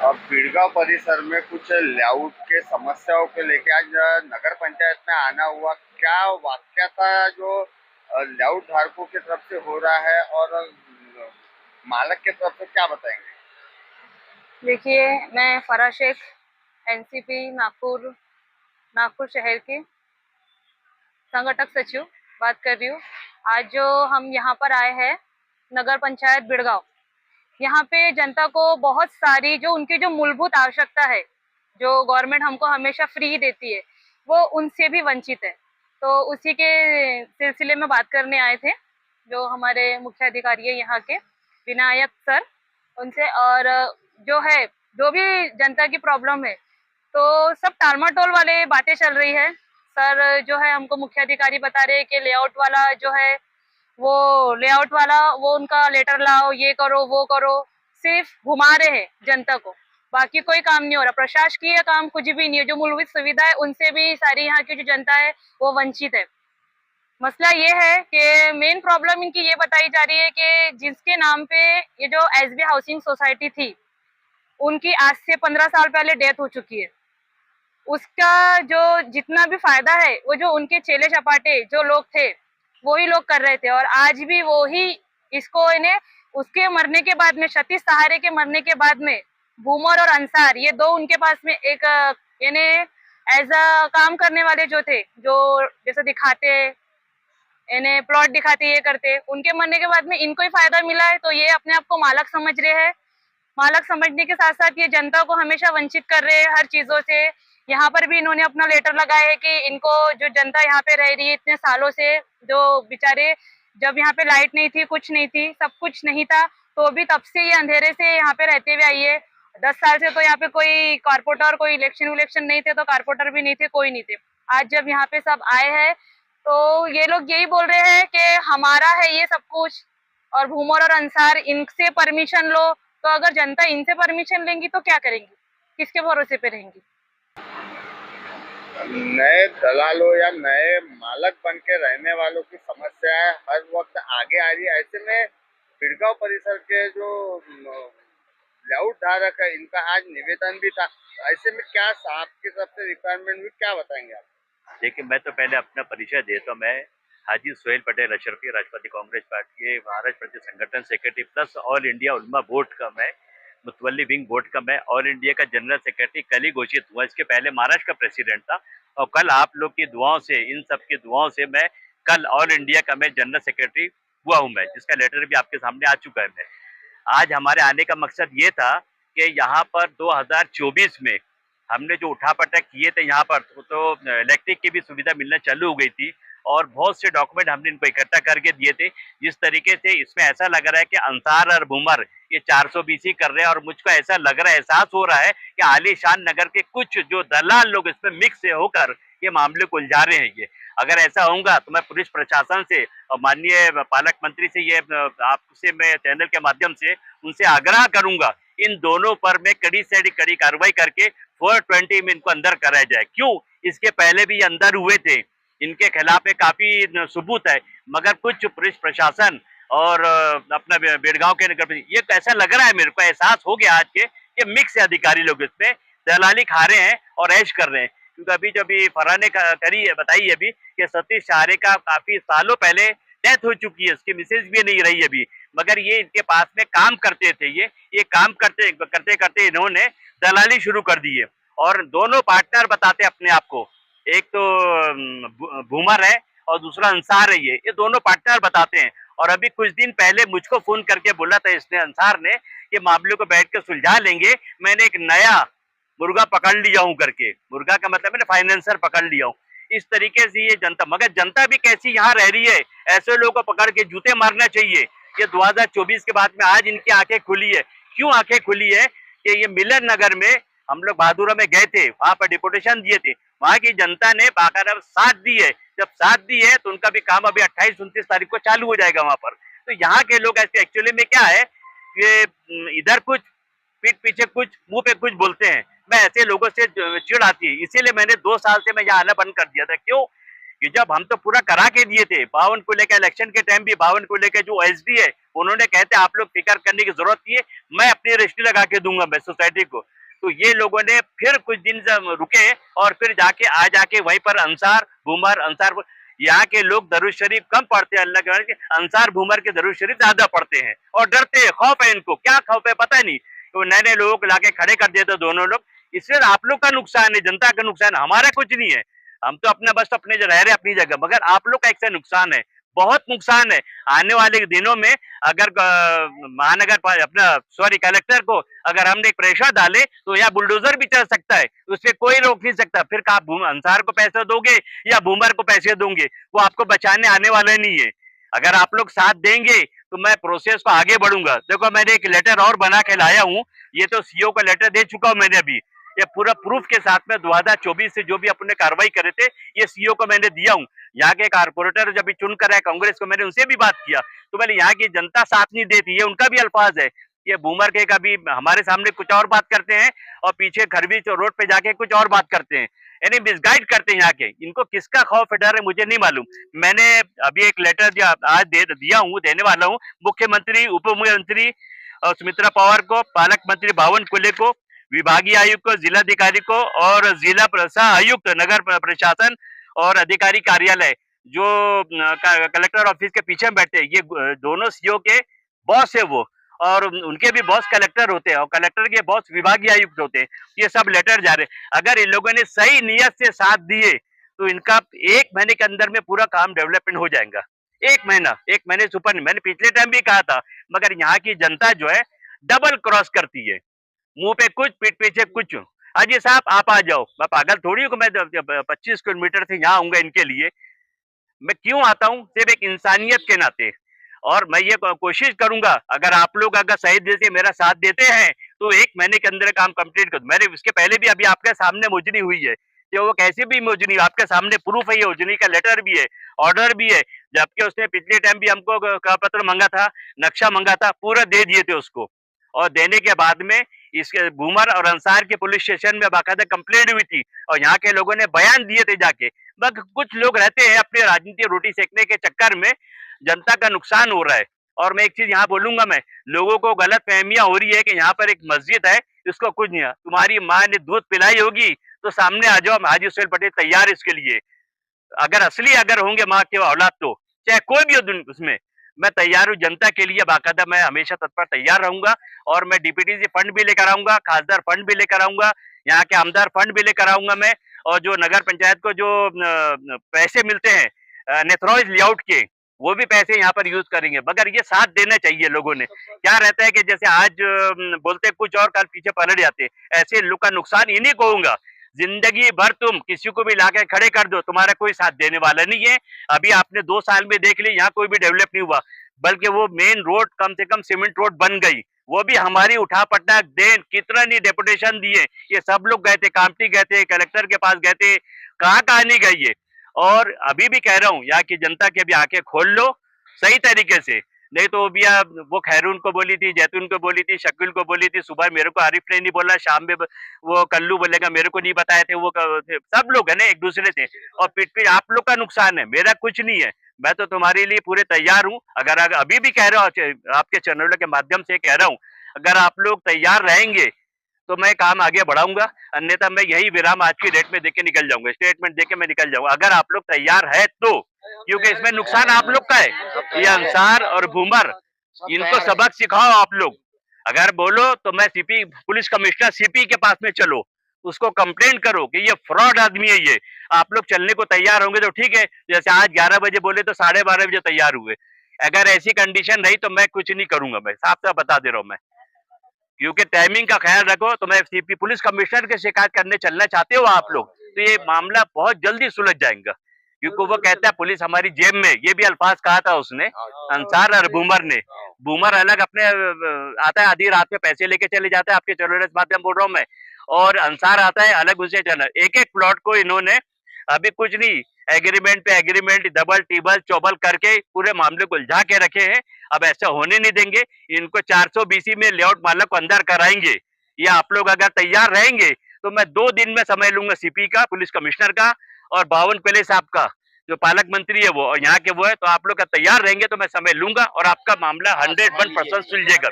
अब बिड़गांव परिसर में कुछ लेआउट के समस्याओं को लेकर आज नगर पंचायत में आना हुआ। क्या वाकया था जो लेआउट धारकों की तरफ से हो रहा है और मालक की तरफ से क्या बताएंगे? देखिए, मैं फराह शेख एनसीपी नागपुर नागपुर शहर की संगठक सचिव बात कर रही हूँ। आज जो हम यहाँ पर आए हैं नगर पंचायत बिड़गांव, यहाँ पे जनता को बहुत सारी जो उनकी जो मूलभूत आवश्यकता है, जो गवर्नमेंट हमको हमेशा फ्री देती है, वो उनसे भी वंचित है। तो उसी के सिलसिले में बात करने आए थे जो हमारे मुख्य अधिकारी है यहाँ के विनायक सर, उनसे। और जो है, जो भी जनता की प्रॉब्लम है, तो सब टालमाटोल वाले बातें चल रही है। सर जो है हमको मुख्य अधिकारी बता रहे हैं कि लेआउट वाला जो है, वो लेआउट वाला वो उनका लेटर लाओ, ये करो वो करो, सिर्फ घुमा रहे हैं जनता को, बाकी कोई काम नहीं हो रहा। प्रशासकीय काम कुछ भी नहीं है। जो मूलभूत सुविधा है उनसे भी सारी यहाँ की जो जनता है वो वंचित है। मसला ये है कि मेन प्रॉब्लम इनकी ये बताई जा रही है कि जिसके नाम पे ये जो एसबी हाउसिंग सोसाइटी थी, उनकी आज से 15 साल पहले डेथ हो चुकी है। उसका जो जितना भी फायदा है, वो जो उनके चेले चपाटे जो लोग थे वही लोग कर रहे थे। और आज भी वो ही इसको इन्हें उसके मरने के बाद में, सतीश सहारे के मरने के बाद में, भूमर और अंसार, ये दो उनके पास में एक इन्हें एज अ काम करने वाले जो थे, जो जैसे दिखाते इन्हें प्लॉट दिखाते, ये करते, उनके मरने के बाद में इनको ही फायदा मिला है। तो ये अपने आप को मालक समझ रहे हैं। मालक समझने के साथ साथ ये जनता को हमेशा वंचित कर रहे हैं हर चीजों से। यहाँ पर भी इन्होंने अपना लेटर लगाया है कि इनको, जो जनता यहाँ पे रह रही है इतने सालों से, जो बेचारे, जब यहाँ पे लाइट नहीं थी, कुछ नहीं थी, सब कुछ नहीं था, तो भी तब से ये अंधेरे से यहाँ पे रहते हुए आई है। 10 साल से तो यहाँ पे कोई कारपोरेटर, कोई इलेक्शन विलेक्शन नहीं थे, तो कारपोरेटर भी नहीं थे, कोई नहीं थे। आज जब यहाँ पे सब आए हैं, तो ये लोग यही बोल रहे हैं कि हमारा है ये सब कुछ, और भूमर और अंसार इनसे परमिशन लो। तो अगर जनता इनसे परमिशन लेंगी तो क्या करेंगी, किसके भरोसे पे रहेंगी? नए दलालों या नए मालक बन के रहने वालों की समस्याएं हर वक्त आगे आ रही है। ऐसे में बिड़गांव परिसर के जो लेआउट धारक है, इनका आज निवेदन भी था। ऐसे में क्या आपकी तरफ से रिक्वायरमेंट भी क्या बताएंगे आप? देखिए, मैं तो पहले अपना परिचय देता हूँ। मैं हाजी सुहेल पटेल अशरफी, राष्ट्रवादी कांग्रेस पार्टी के महाराष्ट्र प्रदेश संगठन सेक्रेटरी प्लस ऑल इंडिया उलमा बोर्ड का मैं मुतवल्ली विंग बोर्ड का मैं ऑल इंडिया का जनरल सेक्रेटरी कल ही घोषित हुआ। इसके पहले महाराष्ट्र का प्रेसिडेंट था और कल आप लोग की दुआओं से, इन सब की दुआओं से मैं कल ऑल इंडिया का मैं जनरल सेक्रेटरी हुआ हूँ मैं, जिसका लेटर भी आपके सामने आ चुका है। मैं आज हमारे आने का मकसद ये था कि यहाँ पर 2024 में हमने जो उठापटक किए थे यहाँ पर, तो इलेक्ट्रिक की भी सुविधा मिलना चालू हो गई थी और बहुत से डॉक्यूमेंट हमने इनको इकट्ठा करके दिए थे। जिस तरीके से इसमें ऐसा लग रहा है कि अंसार और भूमर ये 420 कर रहे हैं और मुझको ऐसा लग रहा है, एहसास हो रहा है कि आलीशान नगर के कुछ जो दलाल लोग इसमें मिक्स से होकर ये मामले को उलझा रहे हैं। ये अगर ऐसा होगा तो मैं पुलिस प्रशासन से और माननीय पालक मंत्री से, ये आपसे मैं चैनल के माध्यम से उनसे आग्रह करूंगा, इन दोनों पर मैं कड़ी से कड़ी कार्रवाई करके 420 में इनको अंदर कराया जाए। क्यों? इसके पहले भी ये अंदर हुए थे, इनके खिलाफ में काफी सबूत है, मगर कुछ पुलिस प्रशासन और अपना बेड़गांव के नगर, ये कैसा लग रहा है, मेरे को एहसास हो गया आज के कि मिक्स अधिकारी लोग इसमें दलाली खा रहे हैं और ऐश कर रहे हैं। क्योंकि अभी जब फरहान ने करी है, बताई अभी कि सतीश सहारे का काफी सालों पहले डेथ हो चुकी है, उसकी मिसेज भी नहीं रही अभी, मगर ये इनके पास में काम करते थे। ये काम करते करते करते इन्होंने दलाली शुरू कर दी है और दोनों पार्टनर बताते अपने आप को, एक तो भूमर है और दूसरा अंसार है। ये दोनों पार्टनर बताते हैं। और अभी कुछ दिन पहले मुझको फोन करके बोला था इसने, अंसार ने, कि मामले को बैठ कर सुलझा लेंगे, मैंने एक नया मुर्गा पकड़ लिया हूं करके। मुर्गा का मतलब मैंने फाइनेंसर पकड़ लिया हूं। इस तरीके से ये जनता, मगर जनता भी कैसी यहाँ रह रही है, ऐसे लोगों को पकड़ के जूते मारना चाहिए। ये 2024 के बाद में आज इनकी आंखें खुली है। क्यों आंखें खुली है? कि ये मिलन नगर में हम लोग बहादुरा में गए थे, वहां पर डिपुटेशन दिए थे, वहां की जनता ने बाकायदा साथ दी है। जब साथ दी है तो उनका भी काम अभी 28-29 तारीख को चालू हो जाएगा वहां पर। तो यहाँ के लोग ऐसे एक्चुअली में क्या है, ये इधर कुछ, पीठ पीछे कुछ, मुंह पे कुछ बोलते हैं। मैं ऐसे लोगों से चिढ़ आती है, इसीलिए मैंने 2 साल से मैं यहाँ आना बंद कर दिया था। क्यों? कि जब हम तो पूरा करा के दिए थे 52 को लेकर, इलेक्शन के टाइम भी 52 को लेकर जो एसडी है उन्होंने कहते आप लोग फिक्र करने की जरूरत नहीं है, मैं अपनी रजिस्ट्री लगा के दूंगा मैं सोसाइटी को। तो ये लोगों ने फिर कुछ दिन रुके और फिर जाके जाके वहीं पर अंसार भूमर यहाँ के लोग दरूद शरीफ कम पढ़ते हैं, अल्लाह के अंसार भूमर के दरूद शरीफ ज्यादा पढ़ते हैं और डरते हैं, खौफ है इनको, क्या खौफ है पता नहीं। तो नए नए लोगों को लाके खड़े कर देते दोनों लोग। इससे आप लोग का नुकसान है, जनता का नुकसान है, हमारा कुछ नहीं है। हम तो अपना बस अपने रह रहे अपनी जगह, मगर आप लोग का एक से नुकसान है, बहुत नुकसान है। आने वाले दिनों में अगर महानगर अपना कलेक्टर को अगर हमने एक प्रेशर डाले तो यहाँ बुलडोजर भी चल सकता है, उससे कोई रोक नहीं सकता। फिर आप अंसार को पैसे दोगे या भूमर को पैसे दोगे, वो आपको बचाने आने वाले नहीं है। अगर आप लोग साथ देंगे तो मैं प्रोसेस को आगे बढ़ूंगा। देखो मैंने एक लेटर और बना के लाया हूँ, ये तो सीओ का लेटर दे चुका हूँ मैंने अभी, ये पूरा प्रूफ के साथ में 2024 से जो भी अपने कार्रवाई करे थे ये सीओ को मैंने दिया हूँ। यहाँ के कारपोरेटर जब चुन कर आए कांग्रेस को, मैंने उनसे भी बात किया तो बोले यहाँ की जनता साथ नहीं देती, ये उनका भी अल्फाज है। ये बूमर के कभी हमारे सामने कुछ और बात करते हैं और पीछे खरबी रोड पे जाके कुछ और बात करते हैं, यानी मिसगाइड करते हैं यहाँ के। इनको किसका खौफ है डर है मुझे नहीं मालूम। मैंने अभी एक लेटर आज दिया हूँ, देने वाला हूँ मुख्यमंत्री, उप मुख्यमंत्री और सुमित्रा पवार को, पालक मंत्री बावन कुले को, विभागीय आयुक्त को, जिलाधिकारी को और जिला आयुक्त नगर प्रशासन और अधिकारी कार्यालय जो कलेक्टर ऑफिस के पीछे बैठे हैं, ये दोनों सीओ के बॉस है वो, और उनके भी बॉस कलेक्टर होते हैं और कलेक्टर के बॉस विभागीय आयुक्त होते हैं। ये सब लेटर जा रहे हैं। अगर इन लोगों ने सही नियत से साथ दिए तो इनका 1 महीने के अंदर में पूरा काम डेवलपमेंट हो जाएगा। 1 महीने से ऊपर नहीं। मैंने पिछले टाइम भी कहा था, मगर यहाँ की जनता जो है डबल क्रॉस करती है, मुंह पे कुछ पीठ पीछे कुछ। अजय साहब आप आ जाओ, मैं पागल थोड़ी हूँ कि मैं 25 किलोमीटर से यहाँ आऊंगा इनके लिए। मैं क्यों आता हूँ, सिर्फ एक इंसानियत के नाते। और मैं ये कोशिश करूंगा अगर आप लोग अगर सही दिल से मेरा साथ देते हैं तो 1 महीने के अंदर काम कंप्लीट कर दूं। मैंने इसके पहले भी अभी आपके सामने मोजनी हुई है, तो वो कैसी भी मोजनी आपके सामने प्रूफ है, ये मोजनी का लेटर भी है, ऑर्डर भी है। जबकि उसने पिछले टाइम भी हमको पत्र मांगा था, नक्शा मांगा था, पूरा दे दिए थे उसको। और देने के बाद में इसके भूमर और अंसार के पुलिस स्टेशन में बाकायदा कंप्लेंट हुई थी और यहाँ के लोगों ने बयान दिए थे जाके। मगर कुछ लोग रहते हैं अपने राजनीति रोटी सेकने के चक्कर में जनता का नुकसान हो रहा है। और मैं एक चीज यहाँ बोलूंगा, मैं लोगों को गलत फहमियां हो रही है कि यहाँ पर एक मस्जिद है, इसको कुछ नहीं है। तुम्हारी माँ ने दूध पिलाई होगी तो सामने आ जाओ, हाजी सुहेल पटेल तैयार इसके लिए। अगर असली अगर होंगे माँ के औलाद तो चाहे कोई भी हो उसमें, मैं तैयार हूँ जनता के लिए, बाकायदा मैं हमेशा तत्पर तैयार रहूंगा। और मैं डीपीटीसी फंड भी लेकर आऊंगा, खासदार फंड भी लेकर आऊंगा, यहाँ के आमदार फंड भी लेकर आऊंगा मैं। और जो नगर पंचायत को जो पैसे मिलते हैं नेथरॉइज लेआउट के, वो भी पैसे यहाँ पर यूज करेंगे। मगर ये साथ देना चाहिए लोगों ने। क्या रहता है कि जैसे आज बोलते कुछ और कल पीछे पलट जाते, ऐसे लोग का नुकसान इन्हीं को होगा। जिंदगी भर तुम किसी को भी लाके खड़े कर दो, तुम्हारा कोई साथ देने वाला नहीं है। अभी आपने 2 साल में देख लिया, यहाँ कोई भी डेवलप नहीं हुआ, बल्कि वो मेन रोड कम से कम सीमेंट रोड बन गई, वो भी हमारी उठा पटक देन, कितना नहीं डेपुटेशन दिए, ये सब लोग गए थे, कामटी गए थे, कलेक्टर के पास गए थे, कहाँ नहीं गई ये। और अभी भी कह रहा हूँ यहाँ की जनता की अभी आंखें खोल लो सही तरीके से, नहीं तो भी वो खैरून को बोली थी, जैतून को बोली थी, शकील को बोली थी, सुबह मेरे को आरिफ ने नहीं बोला, शाम में वो कल्लू बोलेगा मेरे को नहीं बताए थे, वो सब लोग है ना एक दूसरे से। और पीठ पे आप लोग का नुकसान है, मेरा कुछ नहीं है। मैं तो तुम्हारे लिए पूरे तैयार हूँ। अगर अभी भी कह रहा हूँ, आपके चैनलों के माध्यम से कह रहा हूँ, अगर आप लोग तैयार रहेंगे तो मैं काम आगे बढ़ाऊंगा, अन्यथा मैं यही विराम आज की डेट में देके निकल जाऊंगा, स्टेटमेंट देके मैं निकल जाऊंगा। अगर आप लोग तैयार है तो, क्योंकि इसमें नुकसान आप लोग का है। ये अंसार और भूमर, इनको सबक सिखाओ आप लोग। अगर बोलो तो मैं सीपी पुलिस कमिश्नर सीपी के पास में चलो, उसको कंप्लेंट करो कि ये फ्रॉड आदमी है। ये आप लोग चलने को तैयार होंगे तो ठीक है, जैसे आज 11 बजे बोले तो 12:30 बजे तैयार हुए। अगर ऐसी कंडीशन रही तो मैं कुछ नहीं करूंगा, मैं साफ साफ बता दे रहा हूँ मैं। क्योंकि टाइमिंग का ख्याल रखो, तो मैं सीपी पुलिस कमिश्नर की शिकायत करने चलना चाहते हो आप लोग तो ये मामला बहुत जल्दी सुलझ जाएगा। क्योंकि वो कहता है पुलिस हमारी जेब में, ये भी अल्फाज कहा था उसने, अंसार और भूमर ने। भूमर अलग अपने आता है आधी रात में पैसे लेके चले जाता है, आपके चैनल माध्यम बोल रहा हूँ मैं, और अंसार आता है अलग उनसे चैनल। एक एक प्लॉट को इन्होंने अभी कुछ नहीं, एग्रीमेंट पे एग्रीमेंट, डबल टिबल चौबल करके पूरे मामले को उलझा के रखे हैं। अब ऐसा होने नहीं देंगे, इनको 400 BC में लेआउट मालक को अंदर कराएंगे। ये आप लोग अगर तैयार रहेंगे तो मैं 2 दिन में समय लूंगा सीपी का, पुलिस कमिश्नर का और बावन कुले साहब का, जो पालक मंत्री है वो और यहाँ के वो है, तो आप लोग का तैयार रहेंगे तो मैं समय लूंगा और आपका मामला 101% सुलझेगा।